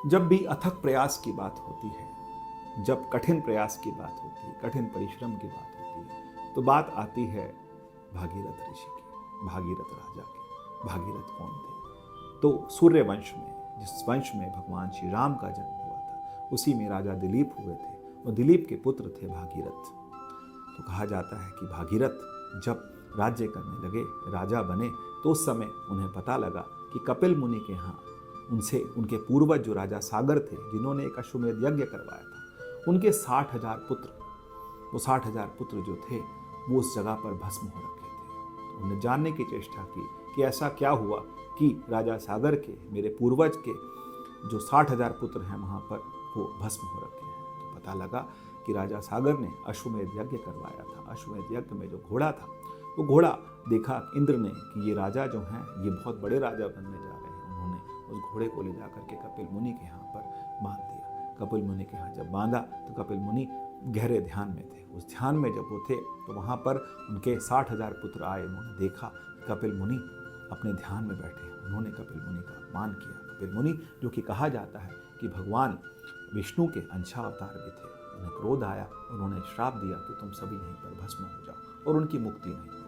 जब भी अथक प्रयास की बात होती है, जब कठिन प्रयास की बात होती है, कठिन परिश्रम की बात होती है, तो बात आती है भागीरथ ऋषि की, भागीरथ राजा की। भागीरथ कौन थे? तो सूर्य वंश में, जिस वंश में भगवान श्री राम का जन्म हुआ था, उसी में राजा दिलीप हुए थे और दिलीप के पुत्र थे भागीरथ। तो कहा जाता है कि भागीरथ जब राज्य करने लगे, राजा बने, तो उस समय उन्हें पता लगा कि कपिल मुनि के यहाँ उनसे उनके पूर्वज जो राजा सागर थे, जिन्होंने एक अश्वमेध यज्ञ करवाया था, उनके 60,000 पुत्र, वो 60,000 पुत्र जो थे वो उस जगह पर भस्म हो रखे थे। तो उन्होंने जानने की चेष्टा की कि ऐसा क्या हुआ कि राजा सागर के, मेरे पूर्वज के जो 60,000 पुत्र हैं वहाँ पर वो भस्म हो रखे हैं। तो पता लगा कि राजा सागर ने अश्वमेध यज्ञ करवाया था। अश्वमेध यज्ञ में जो घोड़ा था, वो घोड़ा देखा इंद्र ने कि ये राजा जो हैं ये बहुत बड़े राजा बनने जा रहे हैं। उन्होंने उस घोड़े को ले जा करके कपिल मुनि के यहाँ पर बांध दिया। कपिल मुनि के यहाँ जब बांधा तो कपिल मुनि गहरे ध्यान में थे। उस ध्यान में जब वो थे तो वहाँ पर उनके 60,000 पुत्र आए। उन्होंने देखा कपिल मुनि अपने ध्यान में बैठे। उन्होंने कपिल मुनि का अपमान किया। कपिल मुनि, जो कि कहा जाता है कि भगवान विष्णु के अंशावतार भी थे, उन्हें क्रोध आया। उन्होंने श्राप दिया कि तुम सभी यहीं पर भस्म हो जाओ, और उनकी मुक्ति नहीं हुई।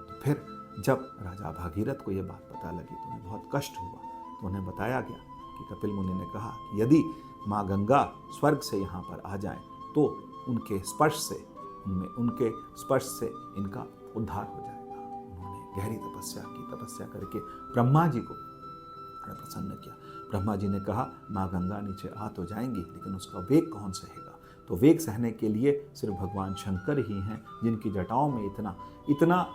तो फिर जब राजा भागीरथ को यह बात पता लगी तो उन्हें बहुत कष्ट हुआ। तो उन्हें बताया गया कि कपिल मुनि ने कहा कि यदि माँ गंगा स्वर्ग से यहाँ पर आ जाएं तो उनके स्पर्श से इनका उद्धार हो जाएगा। उन्होंने गहरी तपस्या की। तपस्या करके ब्रह्मा जी को बड़ा प्रसन्न किया। ब्रह्मा जी ने कहा माँ गंगा नीचे आ तो जाएंगी, लेकिन उसका वेग कौन सहेगा? तो वेग सहने के लिए सिर्फ भगवान शंकर ही हैं, जिनकी जटाओं में इतना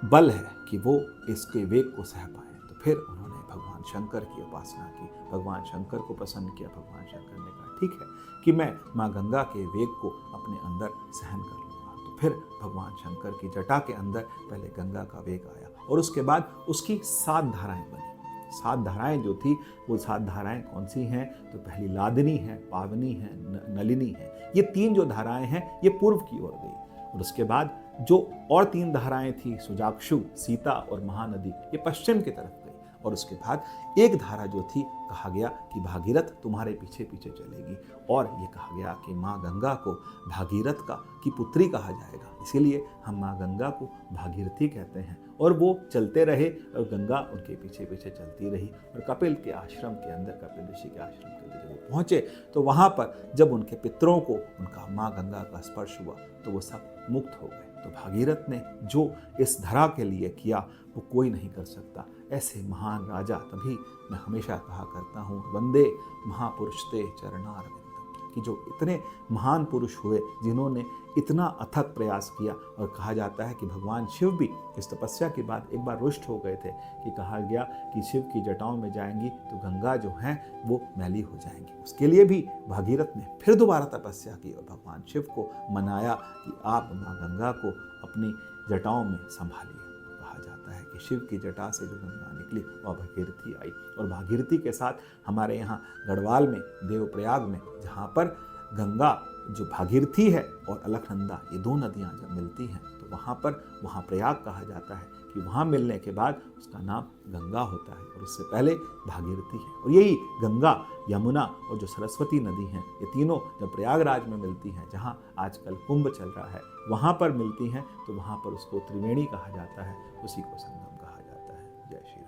बल है कि वो इसके वेग को सह पाए। तो फिर उन्होंने भगवान शंकर की उपासना की, भगवान शंकर को प्रसन्न किया। भगवान शंकर ने कहा ठीक है कि मैं माँ गंगा के वेग को अपने अंदर सहन कर लूँगा। तो फिर भगवान शंकर की जटा के अंदर पहले गंगा का वेग आया और उसके बाद उसकी 7 धाराएं बनी। 7 धाराएं जो थी, वो 7 धाराएं कौन सी हैं? तो पहली लादिनी है, पावनी है, नलिनी है। ये 3 जो धाराएं हैं ये पूर्व की ओर गई, और उसके बाद जो और 3 धाराएं थी, सुजाक्षु, सीता और महानदी, ये पश्चिम की तरफ गई। और उसके बाद एक धारा जो थी, कहा गया कि भागीरथ तुम्हारे पीछे पीछे चलेगी, और ये कहा गया कि माँ गंगा को भागीरथ की पुत्री कहा जाएगा। इसीलिए हम माँ गंगा को भागीरथी कहते हैं। और वो चलते रहे और गंगा उनके पीछे पीछे चलती रही। और कपिल के आश्रम के अंदर, कपिल ऋषि के आश्रम के अंदर जब वो पहुँचे तो वहाँ पर जब उनके पितरों को उनका माँ गंगा का स्पर्श हुआ तो वो सब मुक्त हो गए। तो भागीरथ ने जो इस धरा के लिए किया वो कोई नहीं कर सकता। ऐसे महान राजा, तभी मैं हमेशा कहा करता हूँ वंदे महापुरुष ते चरणारविंदम, कि जो इतने महान पुरुष हुए जिन्होंने इतना अथक प्रयास किया। और कहा जाता है कि भगवान शिव भी इस तपस्या के बाद एक बार रुष्ट हो गए थे, कि कहा गया कि शिव की जटाओं में जाएंगी तो गंगा जो हैं वो मैली हो जाएंगी। उसके लिए भी भागीरथ ने फिर दोबारा तपस्या की और भगवान शिव को मनाया कि आप माँ गंगा को अपनी जटाओं में संभालिए। कहा जाता है कि शिव की जटा से जो गंगा निकली वह भागीरथी आई। और भागीरथी के साथ हमारे यहाँ गढ़वाल में, देवप्रयाग में, जहाँ पर गंगा जो भागीरथी है और अलकनंदा, ये 2 नदियाँ जब मिलती हैं तो वहाँ प्रयाग कहा जाता है कि वहाँ मिलने के बाद उसका नाम गंगा होता है, और उससे पहले भागीरथी है। और यही गंगा, यमुना और जो सरस्वती नदी हैं, ये तीनों जब प्रयागराज में मिलती हैं, जहाँ आजकल कुंभ चल रहा है, वहाँ पर मिलती हैं, तो वहाँ पर उसको त्रिवेणी कहा जाता है, उसी को संगम कहा जाता है। जय श्री राम।